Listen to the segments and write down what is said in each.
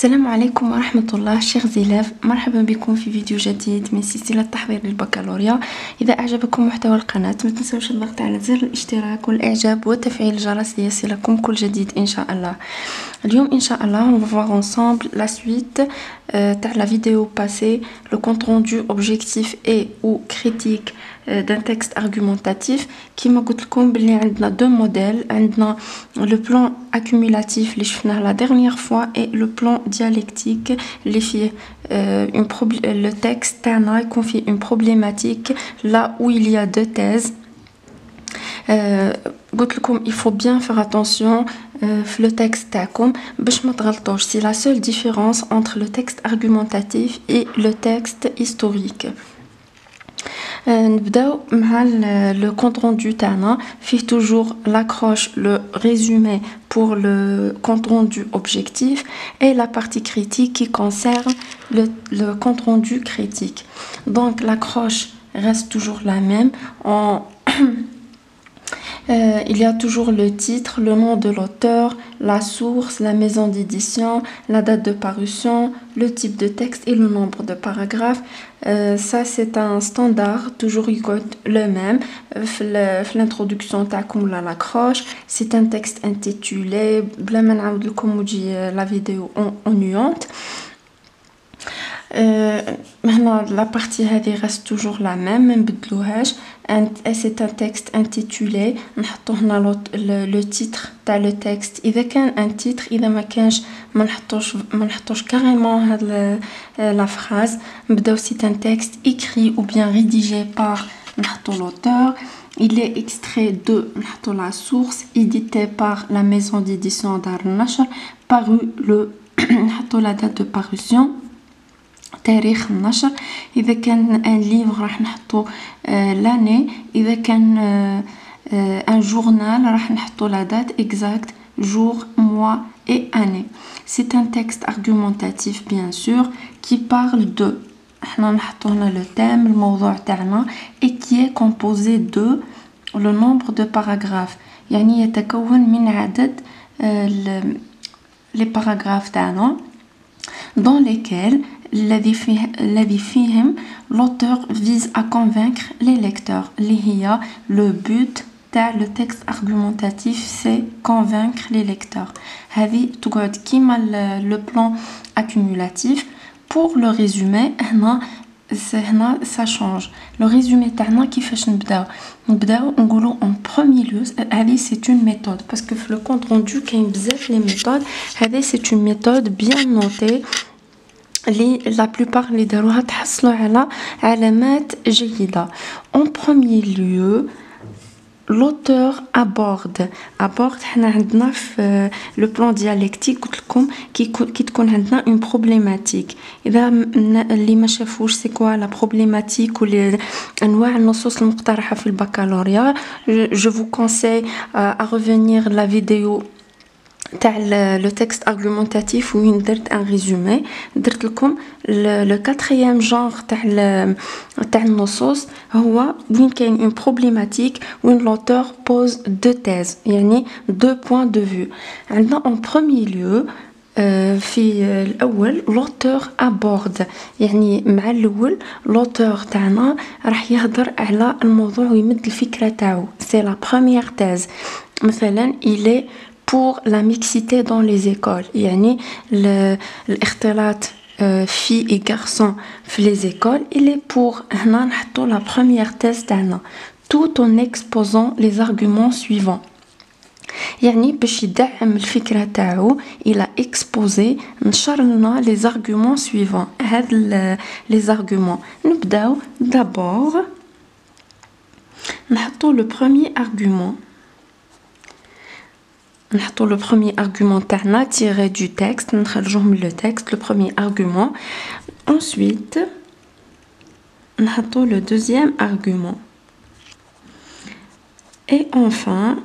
السلام عليكم ورحمة الله chers élèves. مرحبا بكم في فيديو جديد من سلسلة تحضير للبكالوريا. إذا أعجبكم محتوى القناة ما تنسوش الضغط على زر الاشتراك والإعجاب وتفعيل الجرس ليصلكم كل جديد إن شاء الله. اليوم إن شاء الله on va voir ensemble la suite تاع la vidéo passée, le compte rendu objectif et ou critique d'un texte argumentatif. كيما قلت لكم بلي عندنا deux modèles, عندنا le plan accumulatif اللي شفناه la dernière fois et le plan dialectique اللي فيه le texte تاعنا يكون فيه une problématique là où il y a deux thèses. قلت لكم il faut bien faire attention في le texte تاعكم باش ما تغلطوش. C'est la seule différence entre le texte argumentatif et le texte historique. نبداو مع le compte rendu تاعنا فيه toujours l'accroche, le résumé pour le compte rendu objectif et la partie critique qui concerne le compte rendu critique. Donc l'accroche reste toujours la même. Il y a toujours le titre, le nom de l'auteur, la source, la maison d'édition, la date de parution, le type de texte et le nombre de paragraphes. Ça c'est un standard, toujours le même. L'introduction تاعكم ولا l'accroche, c'est un texte intitulé بلا ما نعاود لكم وتجي la vidéo ennuyante. هنا la partie هذه reste toujours la même, ما نبدلوهاش. C'est un texte intitulé, نحطو هنا le titre تاع le texte إذا كان un titre, إذا ما كانش ما نحطوش carrément هاد la phrase. نبداو c'est un texte écrit ou bien rédigé par, نحطو l'auteur. Il est extrait de, نحطو la source, édité par la maison d'édition دار النشر, paru le, نحطو la date de parution, تاريخ النشر. إذا كان un livre راح نحطو l'année. إذا كان un journal راح نحطو la date exacte, jour, mois et année. C'est un texte argumentatif bien sûr qui parle de, احنا نحطو هنا le thème, الموضوع تاعنا, et qui est composé de le nombre de paragraphes. يعني يتكون من عدد les paragraphes تاعنا dans lesquels الذي فيهم l'auteur vise à convaincre les lecteurs. اللي هي le but تاع le texte argumentatif, c'est convaincre les lecteurs. هذه تقعد كيما le plan accumulatif. Pour le résumé هنا ça change. Le résumé تاعنا كيفاش نبداو نقولوا en premier lieu هذه c'est une méthode parce que le compte rendu كاين بزاف les méthodes. هذه c'est une méthode bien notée اللي la plupart اللي داروها تحصلوا على علامات جيدة. En premier lieu l'auteur aborde حنا عندنا في le plan dialectique قلت لكم كي تكون عندنا une problématique. إذا اللي ما شافوش c'est quoi la problématique و أنواع النصوص المقترحة في البكالوريا, je vous conseille à revenir la vidéo تاع le texte argumentatif وين درت un résumé. درت لكم le quatrième genre تاع النصوص هو وين كاين une problématique وين l'auteur pose deux thèses, يعني deux points de vue. عندنا en premier lieu في الأول l'auteur aborde, يعني مع الأول l'auteur تاعنا راح يهضر على الموضوع ويمد الفكرة تاعو. c'est la première thèse. مثلا il est pour la mixité dans les écoles, يعني الاختلاط filles et garçons في les écoles. il est pour, هنا نحطو la première thèse تاعنا tout en exposant les arguments suivants. يعني باش يدعم الفكرة تاعو il a exposé, نشر لنا les arguments suivants. هاد les arguments نبداو d'abord نحطو le premier argument. نحطو le premier argument تاعنا tiré du texte, نخرجوه من le texte, le premier argument. Ensuite نحطو le deuxième argument. Et enfin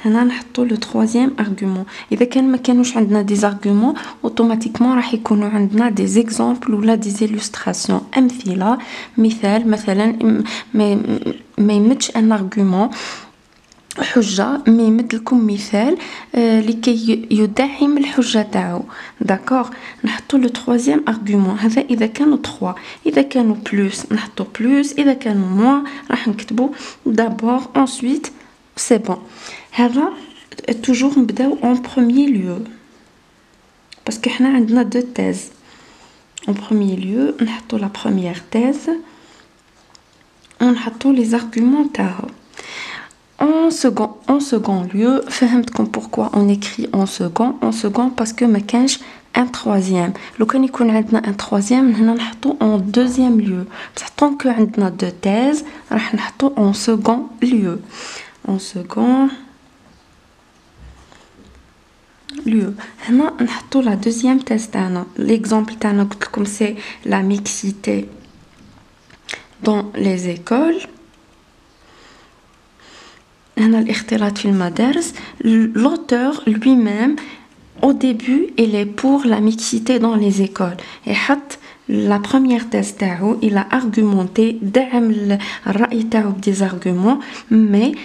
هنا نحطو le troisième argument. إذا كان ما كانوش عندنا des arguments automatiquement راح يكونوا عندنا des exemples ولا des illustrations. أمثلة, مثال مثلا ما يمدش un argument حجة مي يمدلكم مثال لكي يدعم الحجة تاعو. داكوغ، نحطو لو troisième argument. هذا إذا كانوا 3. إذا كانوا بلوس نحطو بلوس، إذا كانوا موان راح نكتبو d'abord ensuite c'est bon. هذا toujours نبداو en premier lieu parce que حنا عندنا deux thèses. En premier lieu نحطو la première thèse ونحطو les arguments تاعو. En second lieu, فهمتكم pourquoi on écrit en second parce que ما كانش un troisième. لو كان يكون عندنا un troisième هنا نحطو en deuxième lieu. بصح tant que عندنا deux thèses راح نحطو en second lieu. En second lieu. هنا نحطو la deuxième thèse تاعنا. L'exemple تاعنا قلت لكم c'est la mixité dans les écoles. L'auteur lui-même au début il est pour la mixité dans les écoles et la première thèse تاعو il a argumenté دعم الرأي تاعو des arguments mais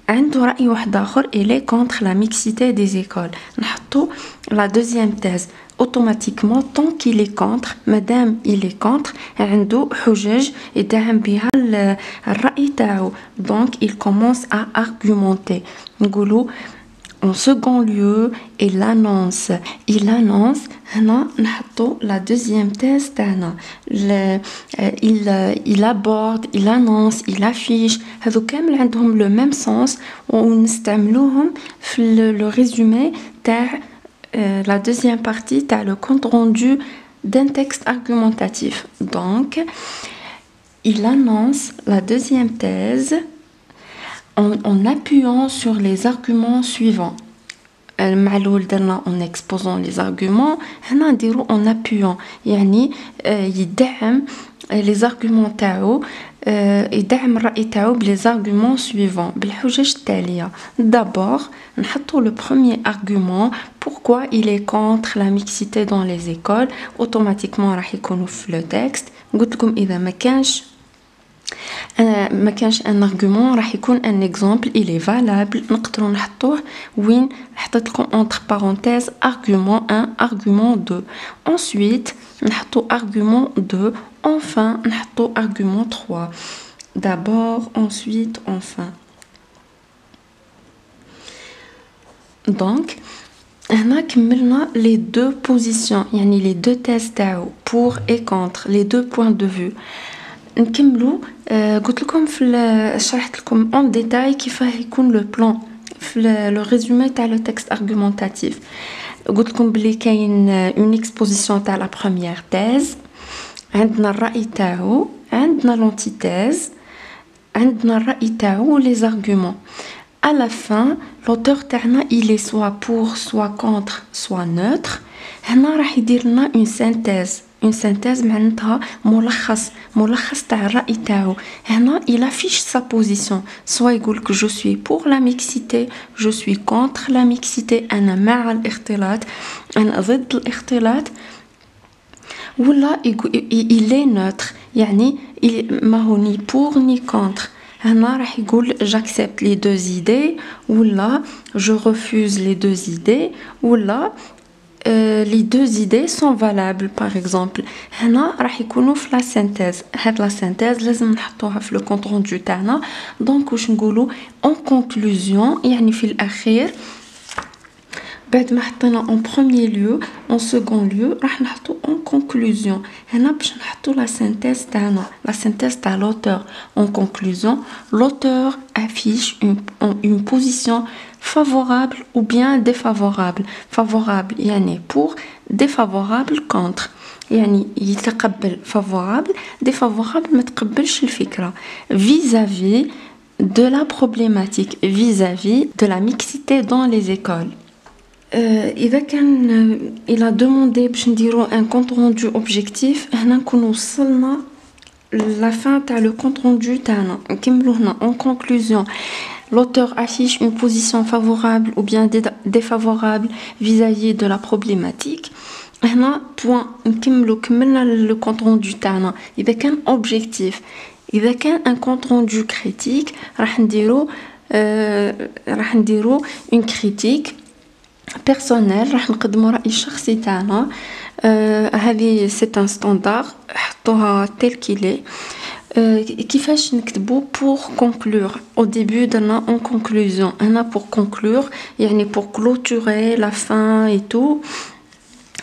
عنده رأي واحد آخر il est contre la mixité des écoles. نحطو la deuxième thèse automatiquement tant qu'il est contre madame il est contre عنده حجج يدعم بها الرأي تاعو donc il commence à argumenter. نقولو en second lieu il annonce هنا نحطو la deuxième thèse تاعنا il aborde il annonce il affiche هذو كامل عندهم le même sens ونستعملوهم في le résumé تاع la deuxième partie t'as le compte rendu d'un texte argumentatif. Donc il annonce la deuxième thèse en appuyant sur les arguments suivants. المعلول درنا en exposant les arguments هنا نديرو en appuyant يعني يدعم les arguments تاعو يدعم الرأي تاعو les arguments suivants بالحجج التالية. D'abord نحطو le premier argument pourquoi il est contre la mixité dans les écoles. automatiquement راح يكونوا في le texte. قلت لكم إذا ما كانش un argument راح يكون un exemple il est valable نقدروا نحطوه وين حطيت لكم entre parenthèses argument 1 argument 2 ensuite نحطو argument 2 enfin نحطو argument 3 d'abord ensuite enfin. donc هنا كملنا les deux positions يعني les deux thèses تاعو pour et contre les deux points de vue. نكملوا قلت لكم شرحت لكم en détail كيفاه يكون le plan في le résumé تاع le texte argumentatif. قلت لكم بلي كاين une exposition تاع la première thèse عندنا الرأي تاعو عندنا l'antithèse عندنا الرأي تاعو les arguments. À la fin l'auteur تاعنا il est soit pour soit contre soit neutre. هنا راح يدير لنا une synthèse معناتها ملخص تاع الرأي تاعو. هنا il affiche sa position soit يقول que je suis pour la mixité je suis contre la mixité أنا مع الاختلاط أنا ضد الاختلاط ولا il est neutre يعني ما هو ni pour ni contre. هنا راح يقول j'accepte les deux idées ولا je refuse les deux idées ولا les deux idées sont valables par exemple. هنا راح يكونوا في la synthèse. هاد la synthèse لازم نحطوها في le compte rendu تاعنا. donc واش نقولوا en conclusion يعني في الأخير بعد ما حطينا en premier lieu en second lieu راح نحطو en conclusion. هنا باش نحطو la synthèse تاعنا la synthèse تاع l'auteur. en conclusion l'auteur affiche une position favorable ou bien défavorable. favorable يعني pour défavorable contre يعني يتقبل favorable défavorable ما تقبلش الفكرة vis-à-vis de la problématique vis-à-vis de la mixité dans les écoles. إذا كان il a demandé باش نديرو un compte rendu objectif هنا نكون وصلنا la fin تاع le compte rendu تاعنا. نكملو هنا en conclusion l'auteur affiche une position favorable ou bien défavorable vis-à-vis de la problématique. هنا point كملنا le compte rendu تاعنا. إذا كان objectif إذا كان un compte rendu critique راح نديرو راح نديرو اون كريتيك بيرسونيل، راح نقدموا رأي الشخصي تاعنا. هذه سي ان ستاندار، حطوها تيل كيلي. كيفاش نكتبو pour conclure. Au début درنا en conclusion. هنا pour conclure يعني pour clôturer la fin et tout.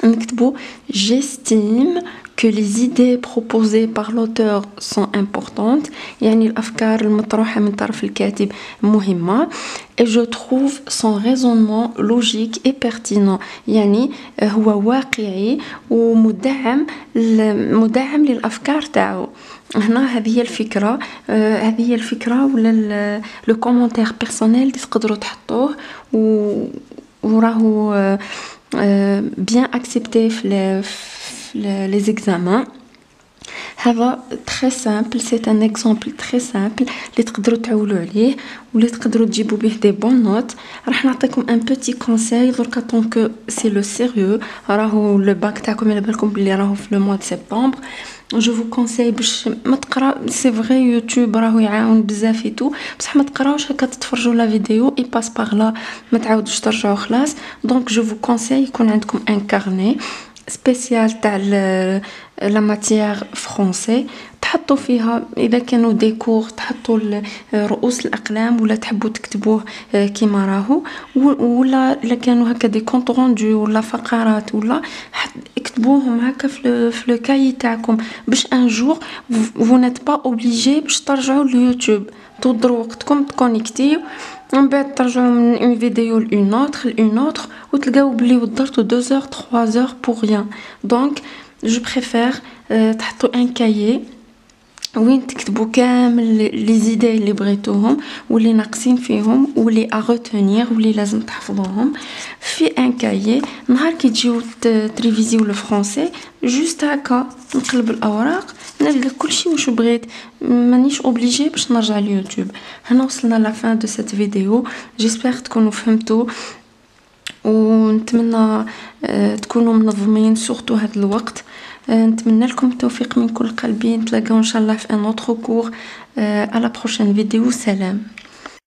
نكتبو j'estime que les idées proposées par l'auteur sont importantes. يعني الأفكار المطروحة من طرف الكاتب مهمة. Et je trouve son raisonnement logique et pertinent. يعني هو واقعي ومدعم للأفكار تاعو. هنا هذه هي الفكرة ولا لو كومونتير بيرسونيل اللي تقدروا تحطوه وراهو bien accepté في les examens. هذا très simple, c'est un exemple très simple اللي تقدروا تعولوا عليه واللي تقدروا تجيبوا به des bonnes notes. راح نعطيكم un petit conseil دركا طونك c'est le sérieux. راهو le bac تاعكم على بالكم بلي راهو في le mois de septembre. je vous conseille باش ما تقرا. c'est vrai يوتيوب راهو يعاون بزاف تو، بصح ما تقراوش هكا تتفرجوا لا فيديو اي باس باغ لا، ما تعاودوش ترجعوا خلاص. دونك je vous conseille يكون عندكم un carnet سبيسيال تاع لا ماتيير فرونسي، تحطوا فيها اذا كانوا دي كور تحطوا رؤوس الاقلام ولا تحبوا تكتبوه كيما راهو، ولا الا كانوا هكا دي كونط روندو ولا فقرات ولا اكتبوهم هكا في لو كاي تاعكم باش ان جور vous n'êtes pas obligé باش ترجعوا لليوتيوب تضروا وقتكم تكونيكتيو من بعد ترجعوا من اون فيديو لأون اوتر وتلقاو بلي ودرتوا 2 heures 3 heures pour rien. donc je préfère تحطوا ان كايي وين تكتبوا كامل لي زيدي اللي بغيتوهم واللي ناقصين فيهم واللي ا retenir واللي لازم تحفظوهم في ان كايي. نهار كي تجيو تريفيزيو لو فرونسي جوست هكا نقلب الاوراق نلقى كلشي واش بغيت، مانيش اوبليجي باش نرجع لليوتيوب. هنا وصلنا لا فان دو سيت فيديو. جيسبر تكونوا فهمتوا ونتمنى تكونوا منظمين سورتو هذا الوقت. نتمنى لكم التوفيق من كل قلبي. نتلاقاو ان شاء الله في ان اوتر كور. à la prochaine vidéo. سلام.